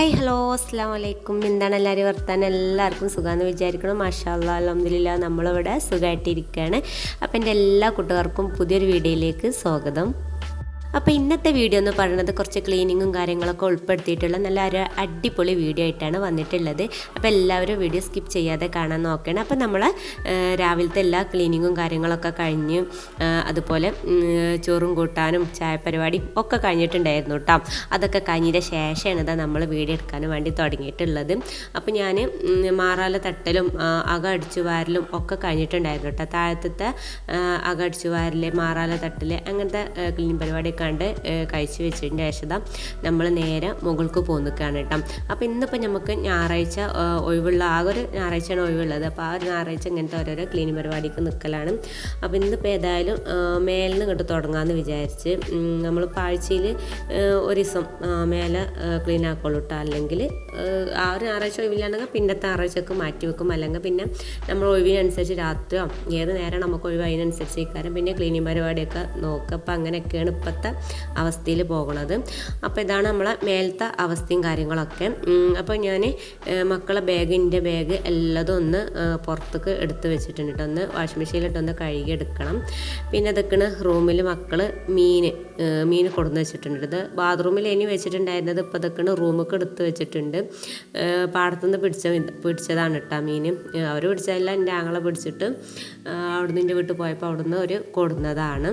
Hi hello അസ്സലാമു അലൈക്കും. എന്താണ് എല്ലാവരും വർത്താനം? എല്ലാവർക്കും സുഖമാണെന്ന് വിചാരിക്കണം. മാഷാ അല്ലാഹ് അൽഹംദുലില്ലാഹ് നമ്മളിവിടെ സുഖമായിട്ടിരിക്കുകയാണ്. അപ്പോൾ എൻ്റെ എല്ലാ കൂട്ടുകാർക്കും പുതിയൊരു വീഡിയോയിലേക്ക് സ്വാഗതം. അപ്പോൾ ഇന്നത്തെ വീഡിയോ എന്ന് പറയുന്നത് കുറച്ച് ക്ലീനിങ്ങും കാര്യങ്ങളൊക്കെ ഉൾപ്പെടുത്തിയിട്ടുള്ള നല്ല ഒരു അടിപൊളി വീഡിയോ ആയിട്ടാണ് വന്നിട്ടുള്ളത്. അപ്പോൾ എല്ലാവരും വീഡിയോ സ്കിപ്പ് ചെയ്യാതെ കാണാൻ നോക്കണം. അപ്പോൾ നമ്മൾ രാവിലത്തെ എല്ലാ ക്ലീനിങ്ങും കാര്യങ്ങളൊക്കെ കഴിഞ്ഞ് അതുപോലെ ചോറും കൂട്ടാനും ചായ പരിപാടിയും ഒക്കെ കഴിഞ്ഞിട്ടുണ്ടായിരുന്നു കേട്ടോ. അതൊക്കെ കഴിഞ്ഞതിന് ശേഷമാണ് ഇതാ നമ്മൾ വീഡിയോ എടുക്കാനും വേണ്ടി തുടങ്ങിയിട്ടുള്ളത്. അപ്പോൾ ഞാൻ മാറാല തട്ടലും അക അടിച്ചു വാരലും ഒക്കെ കഴിഞ്ഞിട്ടുണ്ടായിരുന്നു കേട്ടോ. താഴത്തെ അക അടിച്ചു വാരൽ, മാറാല തട്ടൽ, അങ്ങനത്തെ ക്ലീനിങ് പരിപാടിയൊക്കെ കണ്ട് കഴിച്ച് വെച്ചതിൻ്റെ ശേഷം നമ്മൾ നേരെ മുകൾക്ക് പോന്നിക്കാണ് കേട്ടോ. അപ്പോൾ ഇന്നിപ്പോൾ നമുക്ക് ഞായറാഴ്ച ഒഴിവുള്ള ആകെ ഒരു ഞായറാഴ്ചയാണ് ഒഴിവുള്ളത്. അപ്പോൾ ആ ഒരു ഞായറാഴ്ച ഇങ്ങനത്തെ ഓരോരോ ക്ലീനിങ് പരിപാടിക്ക് നിൽക്കലാണ്. അപ്പോൾ ഇന്നിപ്പോൾ ഏതായാലും മേലിൽ ഇങ്ങോട്ട് തുടങ്ങാമെന്ന് വിചാരിച്ച് നമ്മൾ ആഴ്ചയിൽ ഒരു ദിവസം മേലെ ക്ലീൻ ആക്കുള്ളൂ കേട്ടോ. അല്ലെങ്കിൽ ആ ഒരു ഞായറാഴ്ച ഒഴിവില്ലാണെങ്കിൽ പിന്നത്തെ ഞായറാഴ്ചക്ക് മാറ്റി വെക്കും. അല്ലെങ്കിൽ പിന്നെ നമ്മൾ ഒഴിവിനനുസരിച്ച് രാത്രിയോ ഏത് നേരം നമുക്ക് ഒഴിവ് അതിനനുസരിച്ച് ഇക്കാരം പിന്നെ ക്ലീനിങ് പരിപാടിയൊക്കെ നോക്കുക. അപ്പോൾ അങ്ങനെയൊക്കെയാണ് ഇപ്പോഴത്തെ അവസ്ഥയിൽ പോകുന്നത്. അപ്പോൾ ഇതാണ് നമ്മളെ മേലത്തെ അവസ്ഥയും കാര്യങ്ങളൊക്കെ. അപ്പോൾ ഞാൻ മക്കളെ എൻ്റെ ബാഗ് എല്ലാതും ഒന്ന് പുറത്തേക്ക് എടുത്ത് വെച്ചിട്ടുണ്ട് കേട്ടോ. ഒന്ന് വാഷിംഗ് മെഷീനിലിട്ടൊന്ന് കഴുകി എടുക്കണം. പിന്നെ ഇതൊക്കെയാണ് റൂമിൽ മക്കൾ മീൻ കൊടുന്ന് വെച്ചിട്ടുണ്ട്. ഇത് ബാത്റൂമിൽ ഇനി വെച്ചിട്ടുണ്ടായിരുന്നത് ഇപ്പോൾ ഇതൊക്കെയാണ് റൂമൊക്കെ എടുത്ത് വെച്ചിട്ടുണ്ട്. പാടത്തുനിന്ന് പിടിച്ചതാണ് കേട്ടോ മീൻ. അവർ പിടിച്ചതല്ല, എൻ്റെ ആങ്ങളെ പിടിച്ചിട്ട് അവിടുന്ന് എൻ്റെ വീട്ടിൽ പോയപ്പോൾ അവിടുന്ന് ഒരു കൊടുന്നതാണ്.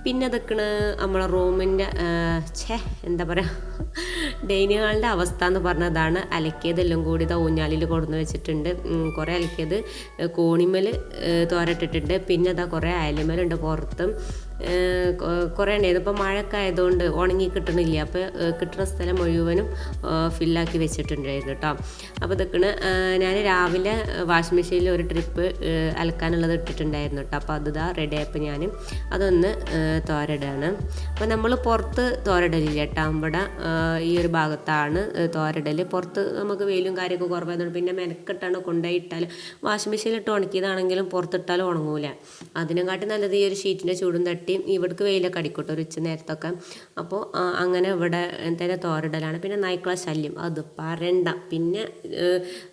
പിന്നെ അതൊക്കെയാണ് നമ്മളെ റൂമിൻ്റെ എന്താ പറയുക, ഡൈനിങ് ഹാളിൻ്റെ അവസ്ഥ എന്ന് പറഞ്ഞതാണ്. അലക്കിയതെല്ലാം കൂടി ഇതാ ഊഞ്ഞാലിൽ കൊടുന്ന് വെച്ചിട്ടുണ്ട്. കുറേ അലക്കിയത് കോണിമേൽ തോരട്ടിട്ടുണ്ട്. പിന്നെ അതാ കുറേ അയലുമേലുണ്ട് പുറത്ത്. കുറേ ഉണ്ടായിരുന്നു. ഇപ്പോൾ മഴയൊക്കെ ആയതുകൊണ്ട് ഉണങ്ങി കിട്ടണില്ല. അപ്പോൾ കിട്ടുന്ന സ്ഥലം മുഴുവനും ഫില്ലാക്കി വെച്ചിട്ടുണ്ടായിരുന്നു കേട്ടോ. അപ്പോൾ ഇതൊക്കെയാണ് ഞാൻ രാവിലെ വാഷിംഗ് മെഷീനിൽ ഒരു ട്രിപ്പ് അലക്കാനുള്ളത് ഇട്ടിട്ടുണ്ടായിരുന്നു കേട്ടോ. അപ്പോൾ അത് റെഡി ആയപ്പോൾ ഞാൻ അതൊന്ന് തോരയിടുകയാണ്. അപ്പോൾ നമ്മൾ പുറത്ത് തോരയിടലില്ല കേട്ടോ. ഇവിടെ ഈ ഒരു ഭാഗത്താണ് തോരയിടൽ. പുറത്ത് നമുക്ക് വെയിലും കാര്യമൊക്കെ കുറവായതുകൊണ്ട് പിന്നെ മെനക്കെട്ടാണ് കൊണ്ടുപോയിട്ടാൽ വാഷിംഗ് മെഷീനിലിട്ട് ഉണക്കിയതാണെങ്കിലും പുറത്തിട്ടാലും ഉണങ്ങൂല. അതിനെക്കാട്ടി നല്ലത് ഈ ഒരു ഷീറ്റിൻ്റെ ചൂടും തട്ടി ഇവിടേക്ക് വെയിലൊക്കെ അടിക്കട്ടെ ഒരു ഉച്ച നേരത്തൊക്കെ. അപ്പോൾ അങ്ങനെ ഇവിടെ തന്നെ തോരയിടലാണ്. പിന്നെ നായ്ക്കള ശല്യം അത് പറയണ്ട. പിന്നെ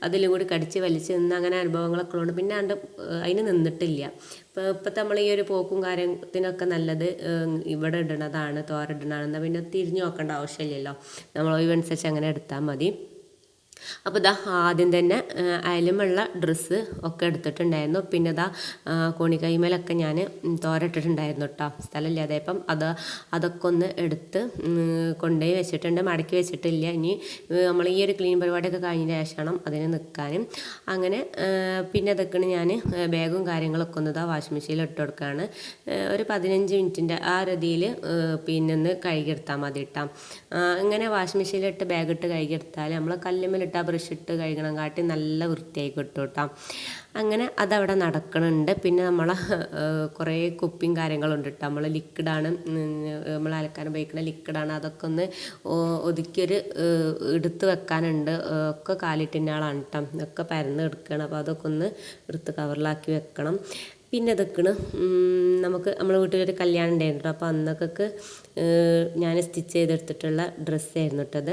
അതിലും കൂടി കടിച്ച് വലിച്ച് നിന്ന് അങ്ങനെ അനുഭവങ്ങളൊക്കെ ഉള്ളതുകൊണ്ട് പിന്നെ അതിന് നിന്നിട്ടില്ല. ഇപ്പോഴത്തെ നമ്മൾ ഈ ഒരു പോക്കും കാര്യത്തിനൊക്കെ നല്ലത് ഇവിടെ ഇടണതാണ്, തോരയിടണതാണ്. പിന്നെ തിരിഞ്ഞു നോക്കേണ്ട ആവശ്യമില്ലല്ലോ, നമ്മൾ ഒഴിവനുസരിച്ച് അങ്ങനെ എടുത്താൽ മതി. അപ്പോൾ ഇതാ ആദ്യം തന്നെ അയലുമുള്ള ഡ്രസ്സ് ഒക്കെ എടുത്തിട്ടുണ്ടായിരുന്നു. പിന്നെ ഇതാ കോണിക്കൈമേലൊക്കെ ഞാൻ തോരട്ടിട്ടുണ്ടായിരുന്നു കേട്ടോ. സ്ഥലമില്ലാതെ അപ്പം അതൊക്കെ ഒന്ന് എടുത്ത് കൊണ്ടുപോയി വെച്ചിട്ടുണ്ട്. മടക്കി വെച്ചിട്ടില്ല. ഇനി നമ്മൾ ഈ ഒരു ക്ലീൻ പരിപാടിയൊക്കെ കഴിഞ്ഞ ശേഷം അതിന് നിൽക്കാനും. അങ്ങനെ പിന്നെ അതൊക്കെയാണ് ഞാൻ ബാഗും കാര്യങ്ങളൊക്കെ ഒന്ന് ഇതാ വാഷിംഗ് മെഷീനിൽ ഇട്ട് കൊടുക്കുകയാണ്. ഒരു 15 മിനിറ്റിൻ്റെ ആ രീതിയിൽ പിന്നെ ഒന്ന് കഴുകിയെടുത്താൽ മതി കേട്ടോ. ഇങ്ങനെ വാഷിംഗ് മെഷീനിലിട്ട് ബാഗിട്ട് കഴുകിയെടുത്താൽ നമ്മൾ കല്ലുമ്മലിട്ട് ബ്രഷ് ഇട്ട് കഴുകണം കാട്ടി നല്ല വൃത്തിയായി കിട്ടും കേട്ടോ. അങ്ങനെ അതവിടെ നടക്കണുണ്ട്. പിന്നെ നമ്മളെ കുറേ കുപ്പിയും കാര്യങ്ങളുണ്ട് കേട്ടോ. നമ്മൾ ലിക്വിഡാണ്, നമ്മൾ അലക്കാൻ ഉപയോഗിക്കുന്ന ലിക്വിഡാണ്. അതൊക്കെ ഒന്ന് ഒതുക്കിയൊരു എടുത്ത് വെക്കാനുണ്ട്. ഒക്കെ കാലിട്ടിന്നാളാണ് കേട്ടോ. ഒക്കെ പരന്ന് എടുക്കണം. അപ്പോൾ അതൊക്കെ ഒന്ന് എടുത്ത് കവറിലാക്കി വെക്കണം. പിന്നെ ഇതൊക്കെയാണ് നമുക്ക് നമ്മളെ വീട്ടിലൊരു കല്യാണം ഉണ്ടായിരുന്നു കേട്ടോ. അപ്പോൾ അന്നൊക്കെ ഞാൻ സ്റ്റിച്ച് ചെയ്തെടുത്തിട്ടുള്ള ഡ്രസ്സായിരുന്നു കേട്ടത്.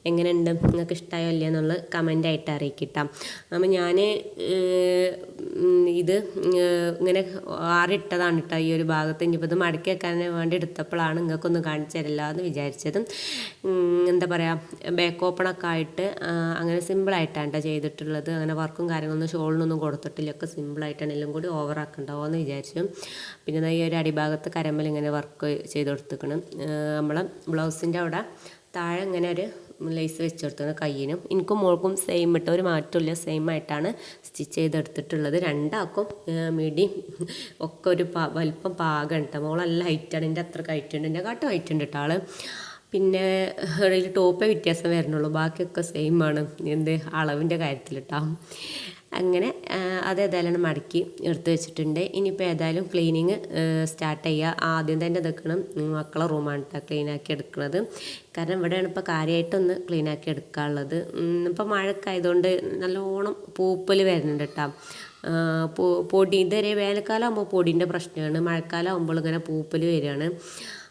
എങ്ങനെയുണ്ട്, നിങ്ങൾക്ക് ഇഷ്ടമായോ ഇല്ല എന്നുള്ളത് കമൻ്റായിട്ട് അറിയിക്കിട്ടാം. അപ്പോൾ ഞാൻ ഇത് ഇങ്ങനെ ആറിട്ടതാണ് കേട്ടോ ഈ ഒരു ഭാഗത്ത്. ഇനിയിപ്പോൾ ഇത് മടക്കി വെക്കാൻ വേണ്ടി എടുത്തപ്പോഴാണ് നിങ്ങൾക്കൊന്ന് കാണിച്ചു തരില്ല എന്ന് വിചാരിച്ചത്. എന്താ പറയുക, ബാക്ക് ഓപ്പണൊക്കെ ആയിട്ട് അങ്ങനെ സിമ്പിളായിട്ടാണ് കേട്ടോ ചെയ്തിട്ടുള്ളത്. അങ്ങനെ വർക്കും കാര്യങ്ങളൊന്നും ഷോളിനൊന്നും കൊടുത്തിട്ടില്ല. ഒക്കെ സിമ്പിളായിട്ടാണ്, എല്ലാം കൂടി ഓവറാക്കണ്ടാവോ എന്ന് വിചാരിച്ചു. പിന്നെ ഈ ഒരു അടിഭാഗത്ത് കരമ്പൽ ഇങ്ങനെ വർക്ക് ചെയ്ത് കൊടുത്തിക്കണം. നമ്മളെ ബ്ലൗസിൻ്റെ അവിടെ താഴെ ഇങ്ങനെ ഒരു ലേസ് വെച്ച് കൊടുത്തത് കയ്യിനും. എനിക്കും മോൾക്കും സെയിം ഇട്ട് ഒരു മാറ്റമില്ല, സെയിം ആയിട്ടാണ് സ്റ്റിച്ച് ചെയ്തെടുത്തിട്ടുള്ളത്. രണ്ടാക്കും മിടി ഒക്കെ ഒരു വലിപ്പം പാകം കേട്ടോ. മോളല്ല ഹൈറ്റാണ്, എൻ്റെ അത്ര ഹൈറ്റ് ഉണ്ട്, എൻ്റെ കാട്ടും ഹൈറ്റ് ഉണ്ട് കേട്ടോ ആൾ. പിന്നെ അതിൽ ടോപ്പേ വ്യത്യാസം വരണുള്ളൂ, ബാക്കിയൊക്കെ സെയിം ആണ് അളവിൻ്റെ കാര്യത്തിൽ കേട്ടോ. അങ്ങനെ അതേതായാലും മടക്കി എടുത്ത് വെച്ചിട്ടുണ്ട്. ഇനിയിപ്പോൾ ഏതായാലും ക്ലീനിങ് സ്റ്റാർട്ട് ചെയ്യുക. ആദ്യം തന്നെ എടുക്കണം മക്കളെ റൂമാണ് കേട്ടോ ക്ലീനാക്കി എടുക്കുന്നത്. കാരണം ഇവിടെയാണ് ഇപ്പോൾ കാര്യമായിട്ടൊന്ന് ക്ലീനാക്കി എടുക്കാനുള്ളത്. ഇപ്പോൾ മഴയൊക്കെ ആയതുകൊണ്ട് നല്ലോണം പൂപ്പൽ വരുന്നുണ്ട് കേട്ടോ. പൊടി ഇതുവരെ വേനൽക്കാലം ആകുമ്പോൾ പൊടീൻ്റെ പ്രശ്നമാണ്, മഴക്കാലം ആകുമ്പോൾ ഇങ്ങനെ പൂപ്പൽ വരികയാണ്.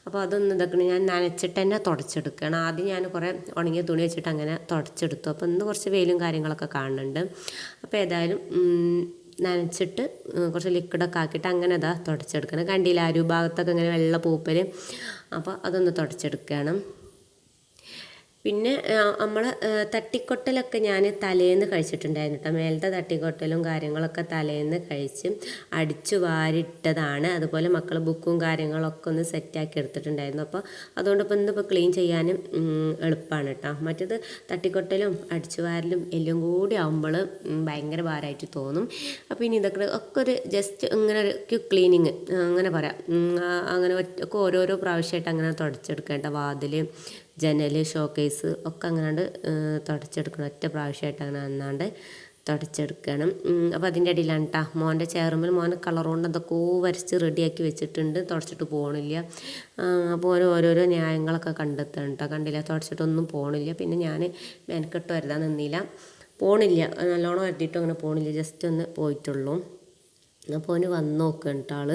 അപ്പോൾ അതൊന്നും ഇതൊക്കെ ഞാൻ നനച്ചിട്ട് തന്നെ തുടച്ചെടുക്കുകയാണ്. ആദ്യം ഞാൻ കുറേ ഉണങ്ങിയ തുണി വെച്ചിട്ട് അങ്ങനെ തുടച്ചെടുത്തു. അപ്പോൾ ഇന്ന് കുറച്ച് വെയിലും കാര്യങ്ങളൊക്കെ കാണുന്നുണ്ട്. അപ്പോൾ ഏതായാലും നനച്ചിട്ട് കുറച്ച് ലിക്വിഡൊക്കെ ആക്കിയിട്ട് അങ്ങനെ അതാ തുടച്ചെടുക്കണം. കണ്ടില്ല ഭാഗത്തൊക്കെ ഇങ്ങനെ വെള്ള പൂപ്പൽ. അപ്പോൾ അതൊന്ന് തുടച്ചെടുക്കണം. പിന്നെ നമ്മൾ തട്ടിക്കൊട്ടലൊക്കെ ഞാൻ തലേന്ന് കഴിച്ചിട്ടുണ്ടായിരുന്നു കേട്ടോ. മേലത്തെ തട്ടിക്കൊട്ടലും കാര്യങ്ങളൊക്കെ തലേന്ന് കഴിച്ച് അടിച്ചു വാരിട്ടതാണ്. അതുപോലെ മക്കൾ ബുക്കും കാര്യങ്ങളൊക്കെ ഒന്ന് സെറ്റാക്കി എടുത്തിട്ടുണ്ടായിരുന്നു. അപ്പോൾ അതുകൊണ്ട് ഇപ്പോൾ ഇന്നിപ്പോൾ ക്ലീൻ ചെയ്യാനും എളുപ്പമാണ് കേട്ടോ. മറ്റേത് തട്ടിക്കൊട്ടലും അടിച്ചു വാരലും എല്ലാം കൂടി ആകുമ്പോൾ ഭയങ്കര ഭാരമായിട്ട് തോന്നും. അപ്പോൾ ഇനി ഇതൊക്കെ ഒക്കെ ഒരു ജസ്റ്റ് ഇങ്ങനെ ഒരു ക്വിക്ക് ക്ലീനിങ് അങ്ങനെ പറയാം. അങ്ങനെ ഒക്കെ ഓരോരോ പ്രാവശ്യമായിട്ട് അങ്ങനെ തുടച്ചെടുക്കേണ്ട വാതിൽ, ജനൽ, ഷോക്കേസ് ഒക്കെ അങ്ങനെയാണ്ട് തുടച്ചെടുക്കണം. ഒറ്റ പ്രാവശ്യമായിട്ട് അങ്ങനെ നന്നാണ്ട് തുടച്ചെടുക്കണം. അപ്പോൾ അതിൻ്റെ ഇടയിലാണ് കേട്ടോ മോൻ്റെ ചേറുമ്പോൾ മോൻ കളർ കൊണ്ട് എന്തൊക്കെ വരച്ച് റെഡിയാക്കി വെച്ചിട്ടുണ്ട്. തുടച്ചിട്ട് പോകണില്ല. അപ്പോൾ ഓരോരോ ന്യായങ്ങളൊക്കെ കണ്ടെത്തണം കേട്ടോ. കണ്ടില്ല, തുടച്ചിട്ടൊന്നും പോകണില്ല. പിന്നെ ഞാൻ മെനക്കെട്ട് വരുതാൻ നിന്നില്ല. പോകണില്ല, നല്ലോണം വരുത്തിയിട്ടും അങ്ങനെ പോകണില്ല. ജസ്റ്റ് ഒന്ന് പോയിട്ടുള്ളൂ. അപ്പോൾ അവന് വന്ന് നോക്കണം കേട്ടോ ആൾ.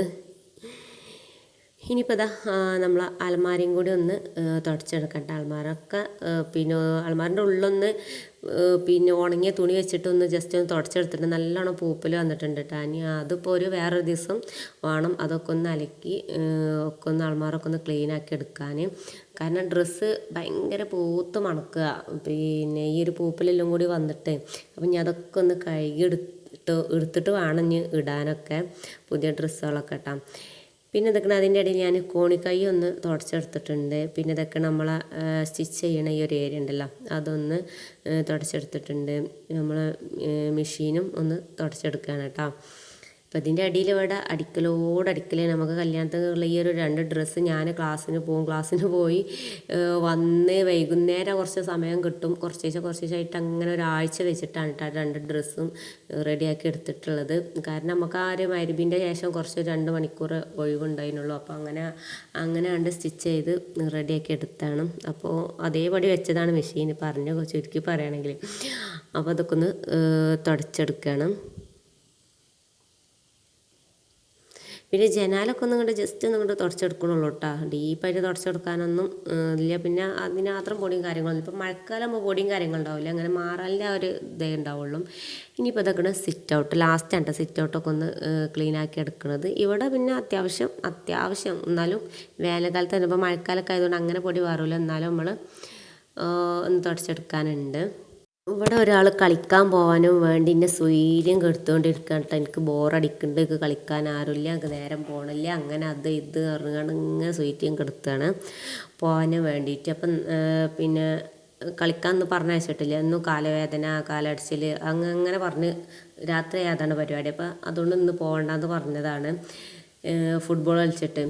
ഇനിയിപ്പോൾ ഇതാ നമ്മൾ അലമാരയും കൂടി ഒന്ന് തുടച്ചെടുക്കട്ടെ. അലമാരൊക്കെ പിന്നെ അലമാരിൻ്റെ ഉള്ളൊന്ന് പിന്നെ ഉണങ്ങിയ തുണി വെച്ചിട്ടൊന്ന് ജസ്റ്റ് ഒന്ന് തുടച്ചെടുത്തിട്ട് നല്ലോണം പൂപ്പൽ വന്നിട്ടുണ്ട് കേട്ടോ. ഇനി അതിപ്പോൾ ഒരു വേറൊരു ദിവസം വേണം അതൊക്കെ ഒന്ന് അലക്കി ഒക്കെ ഒന്ന് അലമാരൊക്കെ ഒന്ന് ക്ലീൻ ആക്കി എടുക്കാൻ. കാരണം ഡ്രസ്സ് ഭയങ്കര പൂത്ത് മണക്കുക. പിന്നെ ഈ ഒരു പൂപ്പലെല്ലാം കൂടി വന്നിട്ട് അപ്പം ഞാൻ അതൊക്കെ ഒന്ന് കഴുകി എടുത്തിട്ട് വേണം ഇനി ഇടാനൊക്കെ പുതിയ ഡ്രസ്സുകളൊക്കെ കേട്ടോ. പിന്നെ ഇതൊക്കെ അതിൻ്റെ ഇടയിൽ ഞാൻ കോണിക്കൈ ഒന്ന് തുടച്ചെടുത്തിട്ടുണ്ട്. പിന്നെ ഇതൊക്കെ നമ്മൾ സ്റ്റിച്ച് ചെയ്യണ ഈ ഒരു ഏരിയ ഉണ്ടല്ലോ അതൊന്ന് തുടച്ചെടുത്തിട്ടുണ്ട്. നമ്മൾ മെഷീനും ഒന്ന് തുടച്ചെടുക്കുകയാണ് കേട്ടോ. അപ്പോൾ ഇതിൻ്റെ അടിയിൽ ഇവിടെ അടിക്കലേ നമുക്ക് കല്യാണത്തിനുള്ള ഈ ഒരു 2 ഡ്രസ്സ് ഞാൻ ക്ലാസ്സിന് പോയി വന്ന് വൈകുന്നേരം കുറച്ച് സമയം കിട്ടും. കുറച്ചേച്ചായിട്ട് അങ്ങനെ ഒരാഴ്ച വെച്ചിട്ടാണ് കേട്ടോ 2 ഡ്രസ്സും റെഡിയാക്കി എടുത്തിട്ടുള്ളത്. കാരണം നമുക്ക് ആ ഒരു മഗ്‌രിബിൻ്റെ ശേഷം കുറച്ച് 2 മണിക്കൂർ ഒഴിവുണ്ടായിരുന്നുള്ളൂ. അപ്പോൾ അങ്ങനെ കണ്ട് സ്റ്റിച്ച് ചെയ്ത് റെഡിയാക്കി എടുത്താണ്. അപ്പോൾ അതേപടി വെച്ചതാണ് മെഷീൻ ചുരുക്കി പറയുകയാണെങ്കിൽ. അപ്പോൾ അതൊക്കെ ഒന്ന് തുടച്ചെടുക്കണം. പിന്നെ ജനാലൊക്കെ ഒന്ന് ഇങ്ങോട്ട് ജസ്റ്റ് ഒന്ന് ഇങ്ങോട്ട് തുടച്ചെടുക്കണുള്ളൂ കേട്ടോ. ഡീപ്പായിട്ട് തുടച്ചെടുക്കാനൊന്നും ഇല്ല. പിന്നെ അതിന് മാത്രം പൊടിയും കാര്യങ്ങളൊന്നും. ഇപ്പം മഴക്കാലമാകുമ്പോൾ പൊടിയും കാര്യങ്ങളുണ്ടാവില്ല. അങ്ങനെ മാറാലിൻ്റെ ആ ഒരു ഇതേ ഉണ്ടാവുള്ളൂ. ഇനിയിപ്പോൾ ഇതൊക്കെ സിറ്റ് ഔട്ട് ലാസ്റ്റാണ് സിറ്റ് ഔട്ടൊക്കെ ഒന്ന് ക്ലീൻ ആക്കി എടുക്കുന്നത്. ഇവിടെ പിന്നെ അത്യാവശ്യം എന്നാലും വേനൽക്കാലത്ത് തന്നെ ഇപ്പോൾ മഴക്കാലമൊക്കെ ആയതുകൊണ്ട് അങ്ങനെ പൊടി മാറില്ല. എന്നാലും നമ്മൾ ഒന്ന് തുടച്ചെടുക്കാനുണ്ട്. ഇവിടെ ഒരാൾ കളിക്കാൻ പോകാനും വേണ്ടി എന്നെ സ്വൈര്യം കെടുത്തുകൊണ്ടിരിക്കുകയാണ് കേട്ടോ. എനിക്ക് ബോറടിക്കുന്നുണ്ട്, എനിക്ക് കളിക്കാൻ ആരുമില്ല, എനിക്ക് നേരം പോകണില്ല, അങ്ങനെ അത് ഇത് ഇറങ്ങാണ്ട് ഇങ്ങനെ സ്വൈര്യം കെടുത്തുകയാണ് പോകാനും വേണ്ടിയിട്ട്. അപ്പം പിന്നെ കളിക്കാമെന്ന് പറഞ്ഞയച്ചിട്ടില്ല. എന്നും കാലവേദന, കാലടിച്ചിൽ അങ്ങനെ പറഞ്ഞ് രാത്രി അതാണ് പരിപാടി. അപ്പം അതുകൊണ്ട് ഇന്ന് പോകണ്ടെന്ന് പറഞ്ഞതാണ്. ഫുട്ബോൾ കളിച്ചിട്ട്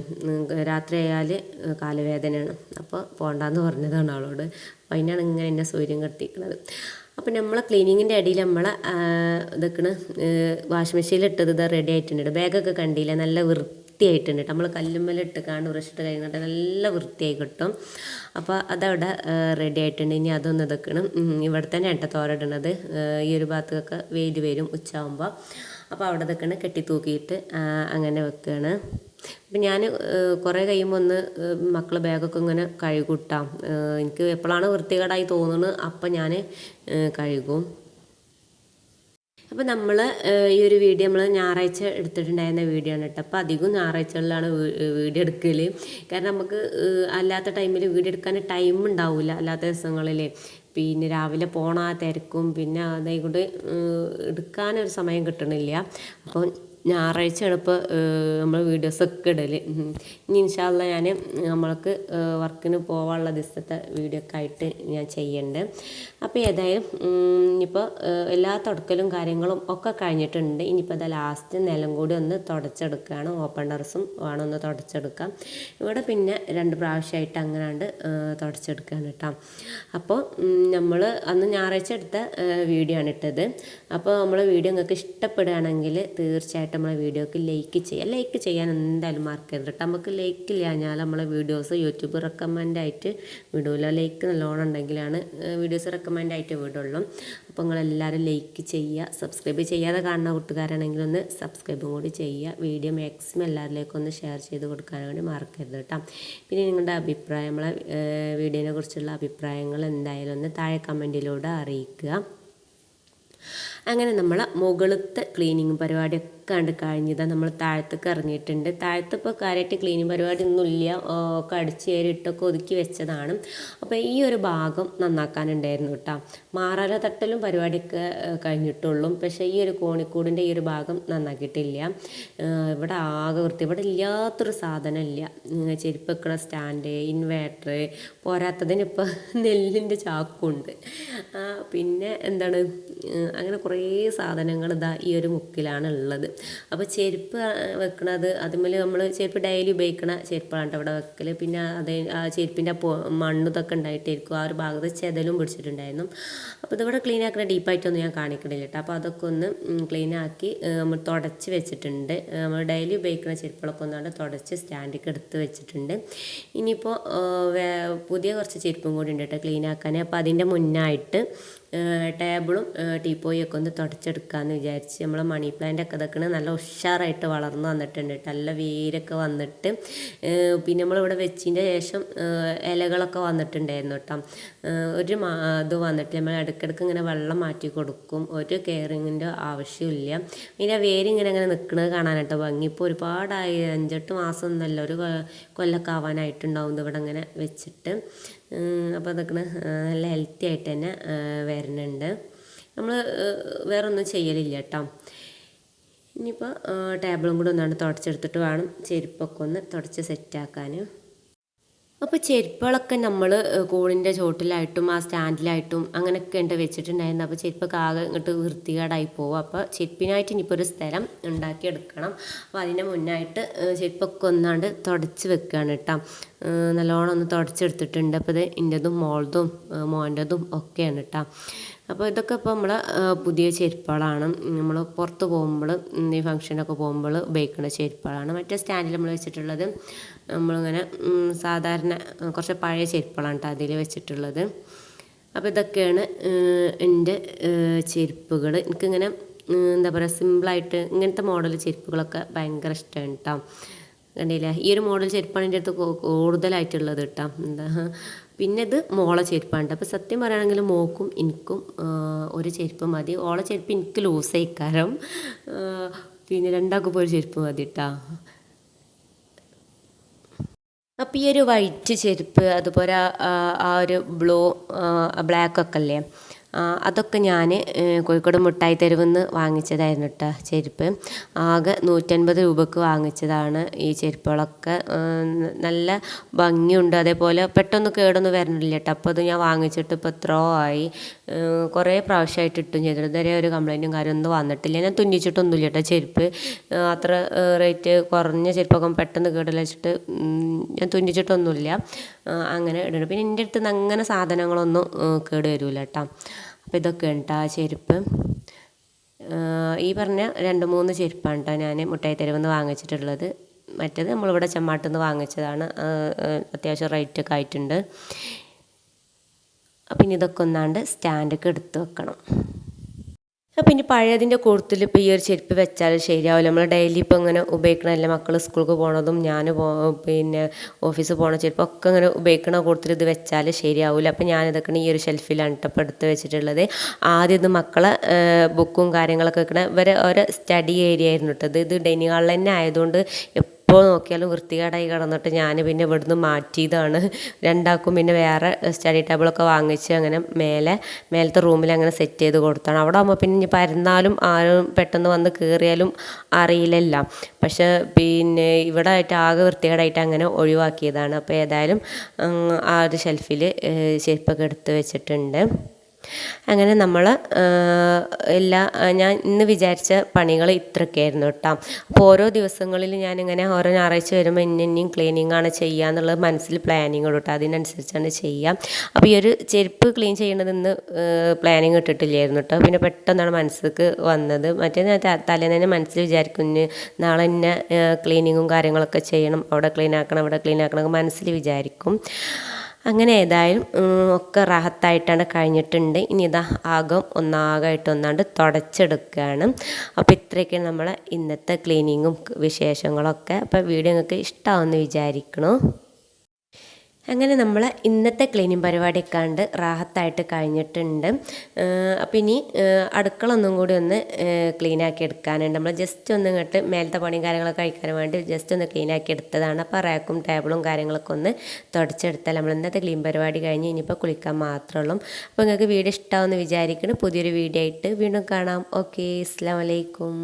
രാത്രി ആയാൽ കാലുവേദനയാണ്. അപ്പോൾ പോകണ്ടെന്ന് പറഞ്ഞതാണ് ആളോട്. അപ്പോൾ അതിനാണ് ഇങ്ങനെ എന്നെ സൂര്യൻ കെട്ടിക്കുന്നത്. അപ്പോൾ നമ്മളെ ക്ലീനിങ്ങിൻ്റെ ഇടയിൽ നമ്മളെ ഇതൊക്കെ വാഷിംഗ് മെഷീനിൽ ഇട്ടത് ഇത് റെഡി ആയിട്ടുണ്ട്. ബാഗൊക്കെ കണ്ടില്ല, നല്ല വൃത്തിയായിട്ടുണ്ട്. നമ്മൾ കല്ലുമ്മലിട്ട് ബ്രഷിട്ട് കഴിഞ്ഞിട്ട് നല്ല വൃത്തിയായി കിട്ടും. അപ്പോൾ അതവിടെ റെഡി ആയിട്ടുണ്ട്. ഇനി അതൊന്ന് ഇതൊക്കണം. ഇവിടെ തന്നെ കേട്ടോ തോരയിടുന്നത്. ഈ ഒരു ഭാഗത്തൊക്കെ വെയിൽ വരും ഉച്ചയാകുമ്പോൾ. അപ്പോൾ അവിടെ ഇതൊക്കെ കെട്ടി തൂക്കിയിട്ട് അങ്ങനെ വെക്കുകയാണ്. അപ്പം ഞാൻ കുറേ കഴിയുമ്പോൾ ഒന്ന് മക്കൾ ബാഗൊക്കെ ഇങ്ങനെ കഴുകൂട്ടാം. എനിക്ക് എപ്പോഴാണ് വൃത്തികേടായി തോന്നുന്നത് അപ്പം ഞാൻ കഴുകും. അപ്പോൾ നമ്മൾ ഈ ഒരു വീഡിയോ നമ്മൾ ഞായറാഴ്ച എടുത്തിട്ടുണ്ടായിരുന്ന വീഡിയോ ആണ് കേട്ടോ. അപ്പോൾ അധികം ഞായറാഴ്ചകളിലാണ് വീഡിയോ എടുക്കൽ. കാരണം നമുക്ക് അല്ലാത്ത ടൈമിൽ വീഡിയോ എടുക്കാൻ ടൈം ഉണ്ടാവില്ല. അല്ലാത്ത ദിവസങ്ങളിൽ പിന്നെ രാവിലെ പോണ തിരക്കും പിന്നെ അതേക്കൊണ്ട് എടുക്കാനൊരു സമയം കിട്ടണില്ല. അപ്പോൾ ഞായറാഴ്ചയാണ് ഇപ്പോൾ നമ്മൾ വീഡിയോസൊക്കെ ഇടൽ. ഇനി ഇൻഷാ അള്ളാ ഞാൻ നമ്മൾക്ക് വർക്കിന് പോകാനുള്ള ദിവസത്തെ വീഡിയോ ഒക്കെ ആയിട്ട് ഞാൻ ചെയ്യുന്നുണ്ട്. അപ്പോൾ ഏതായാലും ഇനിയിപ്പോൾ എല്ലാ തുടക്കലും കാര്യങ്ങളും ഒക്കെ കഴിഞ്ഞിട്ടുണ്ട്. ഇനിയിപ്പോൾ അത് ലാസ്റ്റ് നിലം കൂടി ഒന്ന് തുടച്ചെടുക്കുകയാണ്. ഓപ്പൺ ടെറസും വേണം ഒന്ന് തുടച്ചെടുക്കാം. ഇവിടെ പിന്നെ 2 പ്രാവശ്യമായിട്ട് അങ്ങനെയാണ്ട് തുടച്ചെടുക്കുകയാണ് കേട്ടോ. അപ്പോൾ നമ്മൾ അന്ന് ഞായറാഴ്ച എടുത്ത വീഡിയോ ആണ് ഇട്ടത്. അപ്പോൾ നമ്മൾ വീഡിയോ നിങ്ങൾക്ക് ഇഷ്ടപ്പെടുകയാണെങ്കിൽ തീർച്ചയായിട്ടും നമ്മളെ വീഡിയോക്ക് ലൈക്ക് ചെയ്യാൻ എന്തായാലും മറക്കരുത് കേട്ടോ. നമുക്ക് ലൈക്ക് ഇല്ലാഞ്ഞാൽ നമ്മളെ വീഡിയോസ് യൂട്യൂബ് റെക്കമെൻഡായിട്ട് വിടുമല്ലോ. ലൈക്ക് നല്ലോണം ഉണ്ടെങ്കിലാണ് വീഡിയോസ് റെക്കമെൻഡായിട്ട് വിടുള്ളൂ. അപ്പോൾ നിങ്ങളെല്ലാവരും ലൈക്ക് ചെയ്യുക. സബ്സ്ക്രൈബ് ചെയ്യാതെ കാണുന്ന കൂട്ടുകാരാണെങ്കിൽ ഒന്ന് സബ്സ്ക്രൈബും കൂടി ചെയ്യുക. വീഡിയോ മാക്സിമം എല്ലാവരിലേക്കും ഒന്ന് ഷെയർ ചെയ്ത് കൊടുക്കാൻ വേണ്ടി മറക്കരുത് കേട്ടോ. പിന്നെ നിങ്ങളുടെ അഭിപ്രായം, നമ്മളെ വീഡിയോനെ കുറിച്ചുള്ള അഭിപ്രായങ്ങൾ എന്തായാലും ഒന്ന് താഴെ കമൻറ്റിലൂടെ അറിയിക്കുക. അങ്ങനെ നമ്മൾ മുകളിലത്തെ ക്ലീനിങ് പരിപാടിയൊക്കെ കണ്ട് കഴിഞ്ഞതാണ്. നമ്മൾ താഴത്തേക്ക് ഇറങ്ങിയിട്ടുണ്ട്. താഴത്ത് ഇപ്പോൾ കാര്യമായിട്ട് ക്ലീനിങ് പരിപാടി ഒന്നുമില്ല, ഒക്കെ അടിച്ച് കയറിയിട്ടൊക്കെ ഒതുക്കി വെച്ചതാണ്. അപ്പോൾ ഈ ഒരു ഭാഗം നന്നാക്കാനുണ്ടായിരുന്നു കേട്ടോ. മാറാല തട്ടലും പരിപാടിയൊക്കെ കഴിഞ്ഞിട്ടുള്ളൂ. പക്ഷേ ഈ ഒരു കോണിക്കൂടിൻ്റെ ഈ ഒരു ഭാഗം നന്നാക്കിയിട്ടില്ല. ഇവിടെ ആകെ വൃത്തി, ഇവിടെ ഇല്ലാത്തൊരു സാധനം ഇല്ല. ചെരുപ്പ് വെക്കണ സ്റ്റാൻഡ്, ഇൻവേർട്ടർ, പോരാത്തതിന് ഇപ്പോൾ നെല്ലിൻ്റെ ചാക്കുണ്ട്. പിന്നെ എന്താണ്, അങ്ങനെ കുറേ സാധനങ്ങൾ ഇതാ ഈ ഒരു മുക്കിലാണ് ഉള്ളത്. അപ്പോൾ ചെരുപ്പ് വെക്കണത് അതുമേൽ നമ്മൾ ചെരുപ്പ് ഡെയിലി ഉപയോഗിക്കണ ചെരുപ്പാണ് അവിടെ വെക്കൽ. പിന്നെ ആ ചെരുപ്പിൻ്റെ മണ്ണ് ഇതൊക്കെ ഉണ്ടായിട്ടായിരിക്കും ആ ഒരു ഭാഗത്ത് ചെതലും പിടിച്ചിട്ടുണ്ടായിരുന്നു. അപ്പോൾ ഇതിവിടെ ക്ലീൻ ആക്കുന്ന ഡീപ്പായിട്ടൊന്നും ഞാൻ കാണിക്കണില്ല കേട്ടോ. അപ്പോൾ അതൊക്കെ ഒന്ന് ക്ലീൻ ആക്കി നമ്മൾ തുടച്ച് വെച്ചിട്ടുണ്ട്. നമ്മൾ ഡെയിലി ഉപയോഗിക്കുന്ന ചെരുപ്പുകളൊക്കെ ഒന്നാണ്ട് തുടച്ച് സ്റ്റാൻഡിലേക്ക് എടുത്ത് വെച്ചിട്ടുണ്ട്. ഇനിയിപ്പോൾ പുതിയ കുറച്ച് ചെരുപ്പും കൂടി ഉണ്ട് കേട്ടോ ക്ലീൻ ആക്കാൻ. അപ്പോൾ അതിൻ്റെ മുന്നായിട്ട് ടേബിളും ടീപ്പോയൊക്കെ ഒന്ന് തുടച്ചെടുക്കാമെന്ന് വിചാരിച്ച്. നമ്മളെ മണി പ്ലാന്റ് ഒക്കെ ഇതൊക്കെ നല്ല ഉഷാറായിട്ട് വളർന്ന് വന്നിട്ടുണ്ട് കേട്ടോ. നല്ല വേരൊക്കെ വന്നിട്ട് പിന്നെ നമ്മളിവിടെ വെച്ചതിൻ്റെ ശേഷം ഇലകളൊക്കെ വന്നിട്ടുണ്ടായിരുന്നു കേട്ടോ. ഒരു ഇത് വന്നിട്ട് നമ്മൾ ഇടയ്ക്കിടയ്ക്ക് ഇങ്ങനെ വെള്ളം മാറ്റി കൊടുക്കും. ഒരു കെയറിങ്ങിൻ്റെ ആവശ്യമില്ല. ഇതിൻ്റെ വേരിങ്ങനെ അങ്ങനെ നിൽക്കുന്നത് കാണാനായിട്ട് ഭംഗി. ഇപ്പോൾ ഒരുപാടായി, 5-8 മാസം ഒന്നല്ല, ഒരു കൊല്ലമൊക്കെ ആവാനായിട്ടുണ്ടാവും ഇവിടെ ഇങ്ങനെ വെച്ചിട്ട്. അപ്പോൾ അതൊക്കെ നല്ല ഹെൽത്തി ആയിട്ട് തന്നെ വരുന്നുണ്ട്. നമ്മൾ വേറെ ഒന്നും ചെയ്യലില്ല കേട്ടോ. ഇനിയിപ്പോൾ ടേബിളും കൂടെ ഒന്നാണ് തുടച്ചെടുത്തിട്ട് വേണം ചെരുപ്പൊക്കെ ഒന്ന് തുടച്ച് സെറ്റാക്കാൻ. അപ്പോൾ ചെരുപ്പുകളൊക്കെ നമ്മൾ കൂടിൻ്റെ ചോട്ടിലായിട്ടും ആ സ്റ്റാൻഡിലായിട്ടും അങ്ങനെയൊക്കെ ഉണ്ട് വെച്ചിട്ടുണ്ടായിരുന്നു. അപ്പോൾ ചെരുപ്പൊക്കെ ആകെ ഇങ്ങോട്ട് വൃത്തികേടായി പോകും. അപ്പോൾ ചെരുപ്പിനായിട്ട് ഇനിയിപ്പോൾ ഒരു സ്ഥലം ഉണ്ടാക്കിയെടുക്കണം. അപ്പോൾ അതിൻ്റെ മുന്നായിട്ട് ചെരുപ്പൊക്കെ ഒന്നാണ്ട് തുടച്ച് വെക്കുകയാണ് കേട്ടോ. നല്ലോണം ഒന്ന് തുടച്ചെടുത്തിട്ടുണ്ട്. അപ്പോൾ ഇത് എൻ്റെതും മോളതും മോൻ്റെതും ഒക്കെയാണ് കേട്ടോ. അപ്പോൾ ഇതൊക്കെ ഇപ്പോൾ നമ്മൾ പുതിയ ചെരുപ്പുകളാണ്. നമ്മൾ പുറത്ത് പോകുമ്പോൾ ഈ ഫംഗ്ഷനൊക്കെ പോകുമ്പോൾ ഉപയോഗിക്കുന്ന ചെരുപ്പുകളാണ്. മറ്റേ സ്റ്റാൻഡിൽ നമ്മൾ വെച്ചിട്ടുള്ളത് നമ്മളിങ്ങനെ സാധാരണ കുറച്ച് പഴയ ചെരുപ്പുകളാണ് കേട്ടോ അതിൽ വെച്ചിട്ടുള്ളത്. അപ്പോൾ ഇതൊക്കെയാണ് എൻ്റെ ചെരുപ്പുകൾ. എനിക്കിങ്ങനെ എന്താ പറയുക, സിമ്പിളായിട്ട് ഇങ്ങനത്തെ മോഡൽ ചെരുപ്പുകളൊക്കെ ഭയങ്കര ഇഷ്ടമാണ് കേട്ടോ. കണ്ടില്ലേ, ഈ ഒരു മോഡൽ ചെരുപ്പാണ് എൻ്റെ അടുത്ത് കൂടുതലായിട്ടുള്ളത് കേട്ടോ. പിന്നെ ഇത് മോളെ ചെരുപ്പാണ്. അപ്പോൾ സത്യം പറയുകയാണെങ്കിൽ മോക്കും എനിക്കും ഒരു ചെരുപ്പ് മതി. ഓളെ ചെരുപ്പ് എനിക്ക് ലൂസായിക്കാരം, പിന്നെ രണ്ടാൾക്കും ഒരു ചെരുപ്പ് മതി കേട്ടോ. അപ്പോൾ ഈ ഒരു വൈറ്റ് ചെരുപ്പ്, അതുപോലെ ആ ഒരു ബ്ലാക്കൊക്കെ അല്ലേ, അതൊക്കെ ഞാൻ കോഴിക്കോട് മുട്ടായി തെരുവെന്ന് വാങ്ങിച്ചതായിരുന്നു കേട്ടോ ചെരുപ്പ്. ആകെ 150 രൂപക്ക് വാങ്ങിച്ചതാണ് ഈ ചെരുപ്പുകളൊക്കെ. നല്ല ഭംഗിയുണ്ട്, അതേപോലെ പെട്ടെന്ന് കേടൊന്നും വരണില്ല കേട്ടോ. അപ്പോൾ അത് ഞാൻ വാങ്ങിച്ചിട്ട് ഇപ്പോൾ എത്രയോ ആയി, കുറേ പ്രാവശ്യമായിട്ട് ഇട്ടും ചെയ്തിട്ട് ഇതുവരെ ഒരു കംപ്ലൈൻറ്റും കാര്യമൊന്നും വന്നിട്ടില്ല. ഞാൻ തുന്നിച്ചിട്ടൊന്നുമില്ല കേട്ടോ ചെരുപ്പ്. അത്ര റേറ്റ് കുറഞ്ഞ ചെരുപ്പൊക്കെ പെട്ടെന്ന് കേടില്ല വെച്ചിട്ട് ഞാൻ തുന്നിച്ചിട്ടൊന്നുമില്ല, അങ്ങനെ ഇടുന്നുണ്ട്. പിന്നെ എൻ്റെ അടുത്ത് നിന്ന് അങ്ങനെ സാധനങ്ങളൊന്നും കേട് വരില്ല കേട്ടോ. അപ്പോൾ ഇതൊക്കെ ഉണ്ട് ആ ചെരുപ്പ്. ഈ പറഞ്ഞ 2-3 ചെരുപ്പാണ് കേട്ടോ ഞാൻ മുട്ടായി തെരുവെന്ന് വാങ്ങിച്ചിട്ടുള്ളത്. മറ്റേത് നമ്മളിവിടെ ചെമ്മാട്ടിൽ നിന്ന് വാങ്ങിച്ചതാണ്. അത്യാവശ്യം റേറ്റൊക്കെ ആയിട്ടുണ്ട്. അപ്പം ഇനി ഇതൊക്കെ ഒന്നാണ്ട് സ്റ്റാൻഡൊക്കെ എടുത്ത് വെക്കണം. അപ്പം ഇനി പഴയതിൻ്റെ കൂട്ടത്തിൽ ഇപ്പോൾ ഈ ഒരു ചെരുപ്പ് വെച്ചാൽ ശരിയാവില്ല. നമ്മൾ ഡെയിലി ഇപ്പോൾ ഇങ്ങനെ ഉപയോഗിക്കണമല്ല, മക്കൾ സ്കൂൾക്ക് പോകണതും ഞാൻ പിന്നെ ഓഫീസിൽ പോകണ ചെരുപ്പൊക്കെ ഇങ്ങനെ ഉപയോഗിക്കണ കൂട്ടത്തിൽ ഇത് വെച്ചാൽ ശരിയാവില്ല. അപ്പോൾ ഞാനിതൊക്കെ ഈ ഒരു ഷെൽഫിലാണ് ഇപ്പോൾ എടുത്ത് വെച്ചിട്ടുള്ളത്. ആദ്യം ഇത് മക്കളെ ബുക്കും കാര്യങ്ങളൊക്കെ വെക്കണ ഇവരെ ഓരോ സ്റ്റഡി ഏരിയ ആയിരുന്നു ഇട്ടത്. ഇത് ഡൈനിങ് ഹാളിൽ തന്നെ ആയതുകൊണ്ട് എപ്പോൾ നോക്കിയാലും വൃത്തികേടായി കിടന്നിട്ട് ഞാൻ പിന്നെ ഇവിടുന്ന് മാറ്റിയതാണ്. രണ്ടാൾക്കും പിന്നെ വേറെ സ്റ്റഡി ടേബിളൊക്കെ വാങ്ങിച്ച് അങ്ങനെ മേലത്തെ റൂമിൽ അങ്ങനെ സെറ്റ് ചെയ്ത് കൊടുത്താണ്. അവിടെ ആകുമ്പോൾ പിന്നെ ഇനി പരന്നാലും ആരും പെട്ടെന്ന് വന്ന് കയറിയാലും അറിയില്ലല്ലോ. പക്ഷേ പിന്നെ ഇവിടെ ആയിട്ട് ആകെ വൃത്തികേടായിട്ട് അങ്ങനെ ഒഴിവാക്കിയതാണ്. അപ്പോൾ ഏതായാലും ആ ഒരു ഷെൽഫിൽ ചെരുപ്പൊക്കെ എടുത്ത് വെച്ചിട്ടുണ്ട്. അങ്ങനെ നമ്മൾ ഞാൻ ഇന്ന് വിചാരിച്ച പണികൾ ഇത്രയൊക്കെയായിരുന്നു കേട്ടോ. അപ്പോൾ ഓരോ ദിവസങ്ങളിൽ ഞാനിങ്ങനെ ഓരോ ഞായറാഴ്ച വരുമ്പോൾ ഇന്നിയും ക്ലീനിങ് ആണ് ചെയ്യുക എന്നുള്ളത് മനസ്സിൽ പ്ലാനിങ് കേട്ടോ, അതിനനുസരിച്ചാണ് ചെയ്യുക. അപ്പോൾ ഈ ഒരു ചെരുപ്പ് ക്ലീൻ ചെയ്യണത് ഇന്ന് പ്ലാനിങ് ഇട്ടിട്ടില്ലായിരുന്നു കേട്ടോ. പിന്നെ പെട്ടെന്നാണ് മനസ്സിലേക്ക് വന്നത്. മറ്റേ ഞാൻ തലേന്ന് തന്നെ മനസ്സിൽ വിചാരിക്കും നാളെ തന്നെ ക്ലീനിങ്ങും കാര്യങ്ങളൊക്കെ ചെയ്യണം, അവിടെ ക്ലീൻ ആക്കണം ഇവിടെ ക്ലീൻ ആക്കണം മനസ്സിൽ വിചാരിക്കും. അങ്ങനെ ഏതായാലും ഒക്കെ റാഹത്തായിട്ടാണ് കഴിഞ്ഞിട്ടുണ്ട്. ഇനി ഇതാ ഒന്നാണ്ട് തുടച്ചെടുക്കുകയാണ്. അപ്പോൾ ഇത്രയൊക്കെയാണ് നമ്മളെ ഇന്നത്തെ ക്ലീനിങ്ങും വിശേഷങ്ങളൊക്കെ. അപ്പോൾ വീഡിയോ നിങ്ങൾക്ക് ഇഷ്ടമാവുമെന്ന് വിചാരിക്കണു. അങ്ങനെ നമ്മൾ ഇന്നത്തെ ക്ലീനിങ് പരിപാടിയൊക്കെ കണ്ട് റാഹത്തായിട്ട് കഴിഞ്ഞിട്ടുണ്ട്. അപ്പോൾ ഇനി അടുക്കള ഒന്നും കൂടി ഒന്ന് ക്ലീനാക്കി എടുക്കാനുണ്ട്. നമ്മൾ ജസ്റ്റ് ഒന്ന് ഇങ്ങോട്ട് മേലത്തെ പണിയും കാര്യങ്ങളൊക്കെ കഴിക്കാൻ വേണ്ടി ജസ്റ്റ് ഒന്ന് ക്ലീനാക്കി എടുത്തതാണ്. അപ്പോൾ റാക്കും ടേബിളും കാര്യങ്ങളൊക്കെ ഒന്ന് തുടച്ചെടുത്താൽ നമ്മൾ ഇന്നത്തെ ക്ലീൻ പരിപാടി കഴിഞ്ഞ് ഇനിയിപ്പോൾ കുളിക്കാൻ മാത്രമേ ഉള്ളൂ. അപ്പോൾ നിങ്ങൾക്ക് വീഡിയോ ഇഷ്ടമാവുമെന്ന് വിചാരിക്കണം. പുതിയൊരു വീഡിയോ ആയിട്ട് വീണ്ടും കാണാം. ഓക്കെ, അസ്സലാമു അലൈക്കും.